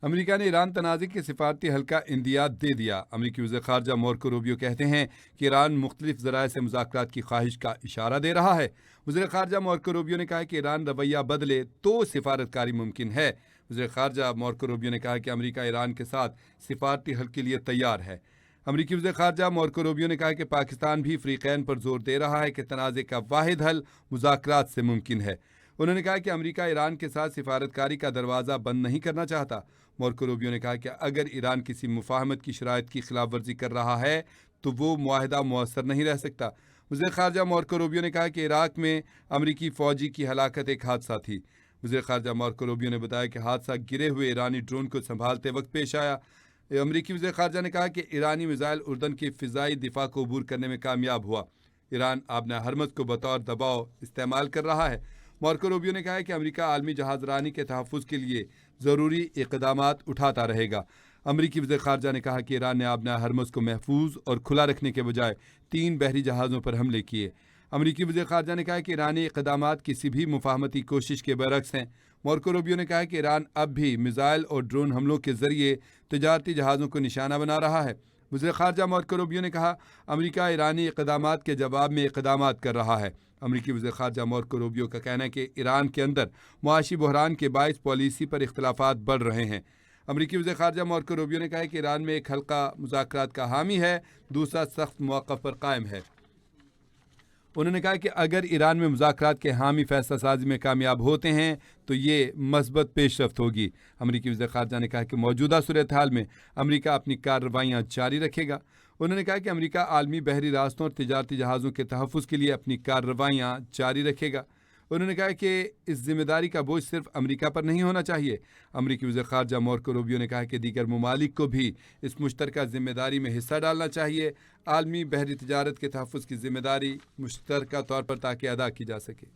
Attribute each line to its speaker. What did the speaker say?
Speaker 1: امریکہ نے ایران تنازع کے سفارتی حل کا اندیات دے دیا۔ امریکی وزیر خارجہ مارکو روبیو کہتے ہیں کہ ایران مختلف ذرائع سے مذاکرات کی خواہش کا اشارہ دے رہا ہے۔ وزیر خارجہ مارکو روبیو نے کہا کہ ایران رویہ بدلے تو سفارتکاری ممکن ہے۔ وزیر خارجہ مارکو روبیو نے کہا کہ امریکہ ایران کے ساتھ سفارتی حل کے لیے تیار ہے۔ امریکی وزیر خارجہ مارکو روبیو نے کہا کہ پاکستان بھی فریقین پر زور دے رہا ہے کہ تنازع کا واحد حل مذاکرات سے ممکن ہے۔ انہوں نے کہا کہ امریکہ ایران کے ساتھ سفارتکاری کا دروازہ بند نہیں کرنا چاہتا۔ مارکو روبیو نے کہا کہ اگر ایران کسی مفاہمت کی شرائط کی خلاف ورزی کر رہا ہے تو وہ معاہدہ مؤثر نہیں رہ سکتا۔ وزیر خارجہ مارکو روبیو نے کہا کہ عراق میں امریکی فوجی کی ہلاکت ایک حادثہ تھی۔ وزیر خارجہ مارکو روبیو نے بتایا کہ حادثہ گرے ہوئے ایرانی ڈرون کو سنبھالتے وقت پیش آیا۔ امریکی وزیر خارجہ نے کہا کہ ایرانی میزائل اردن کی فضائی دفاع کو عبور کرنے میں کامیاب ہوا۔ ایران آبنہ ہرمز کو بطور دباؤ استعمال کر رہا ہے۔ مارکو روبیو نے کہا کہ امریکہ عالمی جہاز رانی کے تحفظ کے لیے ضروری اقدامات اٹھاتا رہے گا۔ امریکی وزیر خارجہ نے کہا کہ ایران نے آبنہ ہرمز کو محفوظ اور کھلا رکھنے کے بجائے 3 بحری جہازوں پر حملے کیے۔ امریکی وزیر خارجہ نے کہا کہ ایرانی اقدامات کسی بھی مفاہمتی کوشش کے برعکس ہیں۔ مارکو روبیو نے کہا کہ ایران اب بھی میزائل اور ڈرون حملوں کے ذریعے تجارتی جہازوں کو نشانہ بنا رہا ہے۔ وزیر خارجہ مارکو روبیو نے کہا امریکہ ایرانی اقدامات کے جواب میں اقدامات کر رہا ہے۔ امریکی وزیر خارجہ مارکو روبیو کا کہنا ہے کہ ایران کے اندر معاشی بحران کے باعث پالیسی پر اختلافات بڑھ رہے ہیں۔ امریکی وزیر خارجہ مارکو روبیو نے کہا کہ ایران میں ایک حلقہ مذاکرات کا حامی ہے، دوسرا سخت موقف پر قائم ہے۔ انہوں نے کہا کہ اگر ایران میں مذاکرات کے حامی فیصلہ سازی میں کامیاب ہوتے ہیں تو یہ مثبت پیش رفت ہوگی۔ امریکی وزیر خارجہ نے کہا کہ موجودہ صورتحال میں امریکہ اپنی کارروائیاں جاری رکھے گا۔ انہوں نے کہا کہ امریکہ عالمی بحری راستوں اور تجارتی جہازوں کے تحفظ کے لیے اپنی کارروائیاں جاری رکھے گا۔ انہوں نے کہا کہ اس ذمہ داری کا بوجھ صرف امریکہ پر نہیں ہونا چاہیے۔ امریکی وزیر خارجہ مارکو روبیو نے کہا کہ دیگر ممالک کو بھی اس مشترکہ ذمہ داری میں حصہ ڈالنا چاہیے، عالمی بحری تجارت کے تحفظ کی ذمہ داری مشترکہ طور پر تاکہ ادا کی جا سکے۔